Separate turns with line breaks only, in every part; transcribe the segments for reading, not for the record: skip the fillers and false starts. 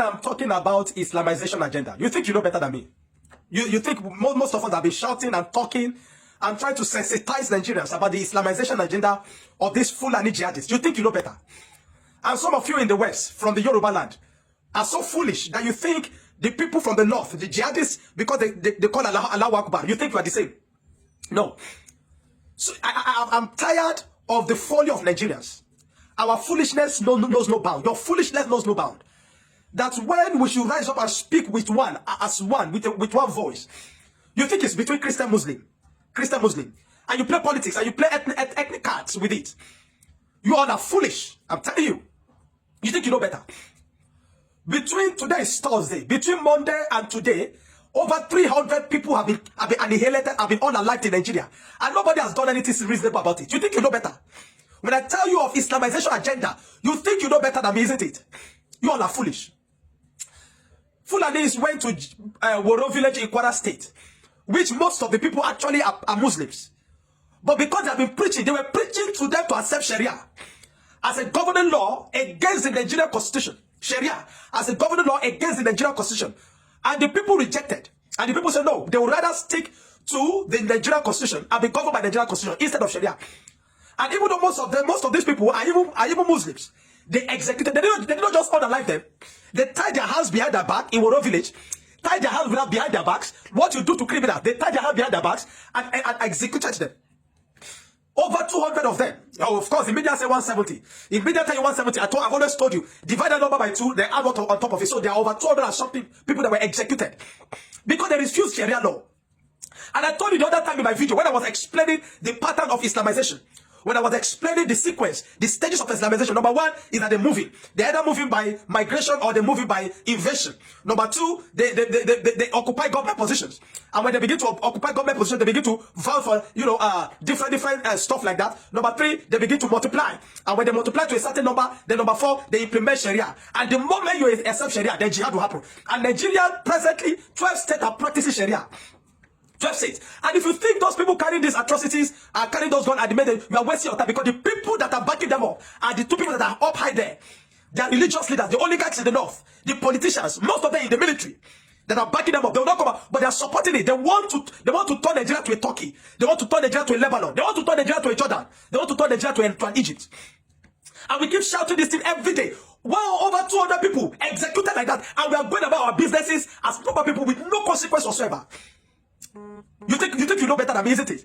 I'm talking about Islamization agenda, you think you know better than me. You think most of us have been shouting and talking and trying to sensitize Nigerians about the Islamization agenda of these Fulani jihadists. You think you know better. And some of you in the West, from the Yoruba land, are so foolish that you think the people from the North, the jihadists, because they call Allah Akbar, you think you are the same. No. So I'm tired of the folly of Nigerians. Our foolishness knows no bound. Your foolishness knows no bound. That's when we should rise up and speak with one, as one, with one voice. You think it's between Christian, Muslim, and you play politics, and you play ethnic cards with it. You all are foolish, I'm telling you. You think you know better. Between today is Thursday, between Monday and today, over 300 people have been annihilated, have been unalived in Nigeria, and nobody has done anything reasonable about it. You think you know better. When I tell you of Islamization agenda, you think you know better than me, isn't it? You all are foolish. Fulanis went to Woro village in Kwara State, which most of the people actually are Muslims. But because they have been preaching, they were preaching to them to accept Sharia as a governing law against the Nigerian constitution. Sharia as a governing law against the Nigerian constitution. And the people rejected. And the people said no, they would rather stick to the Nigerian constitution and be governed by the Nigerian constitution instead of Sharia. And even though most of these people are even Muslims, they executed. They did not just unalive them. They tied their hands behind their back in Woro village, tied their hands behind their backs. What you do to criminals, they tied their hands behind their backs and executed them. Over 200 of them. Oh, of course, the media say 170. In media tell you 170, I've always told you, divide that number by 2, they add what on top of it. So there are over 200 and something people that were executed because they refused Sharia law. And I told you the other time in my video when I was explaining the pattern of Islamization. When I was explaining the sequence, the stages of Islamization. Number 1 is that they're moving. They're either moving by migration or they're moving by invasion. Number 2, they occupy government positions. And when they begin to occupy government positions, they begin to vow for, different stuff like that. Number 3, they begin to multiply. And when they multiply to a certain number, then number 4, they implement Sharia. And the moment you accept Sharia, then jihad will happen. And Nigeria presently, 12 states are practicing Sharia. 12 states. And if you think those people carrying these atrocities are carrying those guns at the minute, you are wasting your time because the people that are backing them up are the 2 people that are up high there. They are religious leaders, the oligarchs in the north, the politicians, most of them in the military that are backing them up. They will not come out, but they are supporting it. They want to turn Nigeria to a Turkey. They want to turn Nigeria to a Lebanon. They want to turn Nigeria to a Jordan. They want to turn Nigeria to an Egypt. And we keep shouting this thing every day. Wow, over 200 people executed like that, and we are going about our businesses as proper people with no consequence whatsoever. You think you know better than me, isn't it?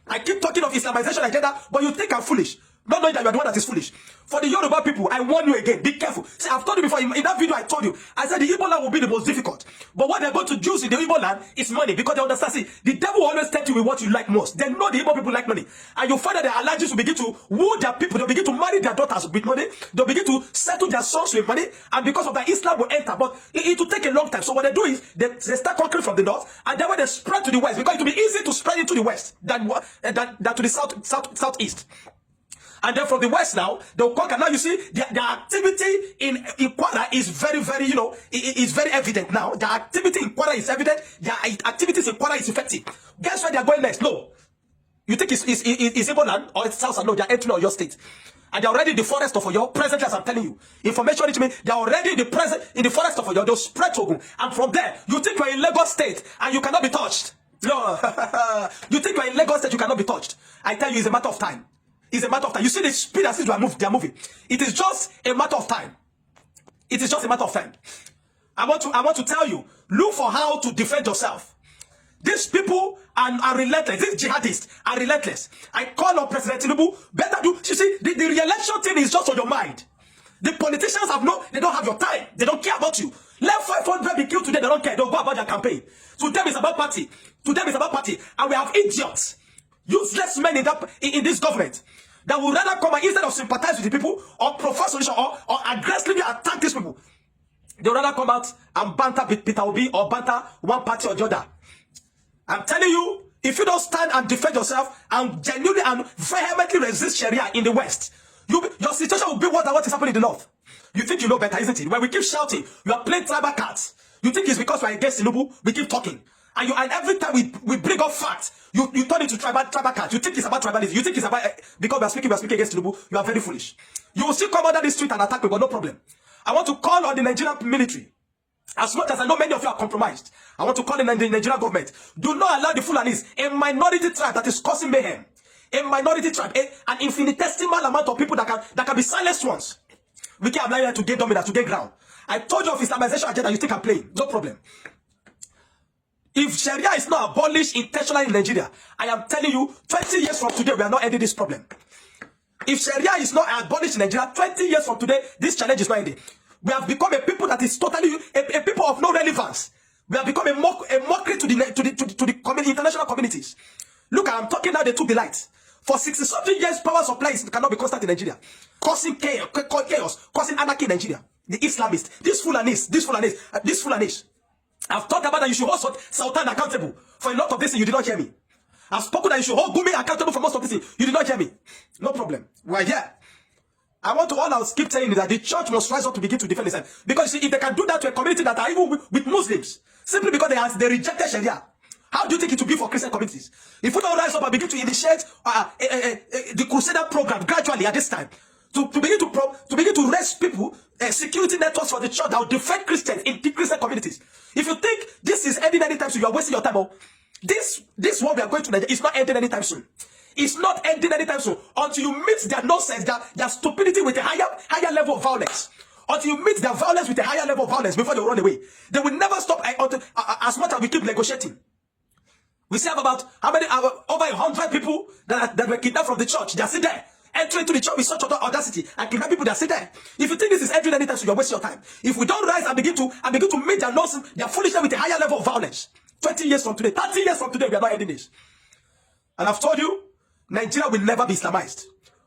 I keep talking of Islamization agenda, but you think I'm foolish. Not knowing that you are the one that is foolish. For the Yoruba people, I warn you again, be careful. See, I've told you before, in that video I told you, I said the Igbo land will be the most difficult. But what they're going to use in the Igbo land is money, because they understand, see, the devil will always tempt you with what you like most. They know the Igbo people like money. And you find that their allergies will begin to woo their people, they'll begin to marry their daughters with money, they'll begin to settle their sons with money, and because of that, Islam will enter. But it will take a long time. So what they do is, they start conquering from the north, and then when they spread to the west, because it will be easy to spread into the west than to the southeast. And then from the west now, they'll conquer. Now you see, their activity in Kwara is very, is very evident now. Their activity in Kwara is evident. Their activities in Kwara is effective. Guess where they're going next? No. You think it's Igbo land or it's South? No, they're entering your state. And they're already in the forest of Oyo, presently as I'm telling you. Information reach me, they're already in the forest of Oyo. They'll spread to Ogun. And from there, you think you're in Lagos state and you cannot be touched. No. You think you're in Lagos state, you cannot be touched. I tell you, it's a matter of time. It's a matter of time. You see the speed at which they are moving. It is just a matter of time. It is just a matter of time. I want to tell you, look for how to defend yourself. These people are relentless. These jihadists are relentless. I call on President Tinubu, better do. You see, the re-election thing is just on your mind. The politicians they don't have your time. They don't care about you. Let 500 be killed today. They don't care. They'll go about their campaign. To them, it's about party. To them, it's about party. And we have idiots, useless men in this government that would rather come and instead of sympathize with the people or profess solution or aggressively attack these people, they would rather come out and banter Peter Obi or banter one party or the other. I'm telling you, if you don't stand and defend yourself and genuinely and vehemently resist Sharia in the West, your situation will be what is happening in the North. You think you know better, isn't it? When we keep shouting, you are playing tribal cards. You think it's because we are against Tinubu, we keep talking. And every time we bring up facts, you turn into tribal cards. You think it's about tribalism. You think it's about because we are speaking against Tinubu. You are very foolish. You will still come under the street and attack me, but no problem. I want to call on the Nigerian military. As much as I know many of you are compromised, I want to call on the Nigerian government. Do not allow the Fulanis, a minority tribe that is causing mayhem, a minority tribe, an infinitesimal amount of people that can be silenced once. We can't allow you to gain dominance, to gain ground. I told you of Islamization agenda, you think I'm playing. No problem. If Sharia is not abolished intentionally in Nigeria, I am telling you, 20 years from today, we are not ending this problem. If Sharia is not abolished in Nigeria, 20 years from today, this challenge is not ending. We have become a people that is totally a people of no relevance. We have become a mockery to the international communities. Look, I'm talking now. They took the light. For 60-something years, power supplies cannot be constant in Nigeria, causing chaos, causing anarchy in Nigeria. The Islamists, these Fulanis. I've talked about that you should hold Sultan accountable for a lot of this. You did not hear me. I've spoken that you should hold Gumi accountable for most of this. You did not hear me. No problem. We're here. I want to all I'll keep telling you that the church must rise up to begin to defend itself. Because you see, if they can do that to a community that are even with Muslims, simply because they rejected Sharia, how do you think it will be for Christian communities? If we don't rise up and begin to initiate the Crusader program gradually at this time, to begin to raise people, security networks for the church that will defend Christians in the Christian communities. If you think this is ending anytime soon, you are wasting your time. This what we are going to Nigeria is not ending anytime soon. It's not ending anytime soon until you meet their nonsense, their stupidity with a higher level of violence. Until you meet their violence with a higher level of violence before they run away. They will never stop as much as we keep negotiating. We see about how many over 100 people that were kidnapped from the church. They are still there. Entering to the church with such audacity and kidnap people that are still there. If you think this is ending anytime soon, you're wasting your time. If we don't rise and begin to meet their nonsense, their foolishness with a higher level of violence, 20 years from today, 30 years from today, we are not ending this. And I've told you, Nigeria will never be Islamized.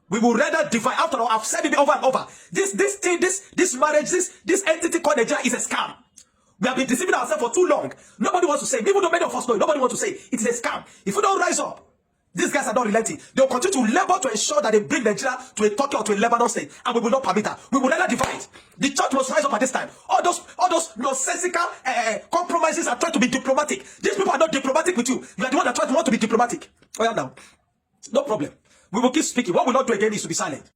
We will rather divide. After all, I've said it over and over. This marriage, this entity called Nigeria is a scam. We have been deceiving ourselves for too long. Nobody wants to say. Even though many of us know, nobody wants to say it is a scam. If we don't rise up, these guys are not relenting. They will continue to labor to ensure that they bring Nigeria to a Turkey or to a Lebanon state, and we will not permit that. We will rather divide. The church must rise up at this time. All those nonsensical compromises are trying to be diplomatic. These people are not diplomatic with you. You are the one that want to be diplomatic. Oh yeah, now. No problem. We will keep speaking. What we will not do again is to be silent.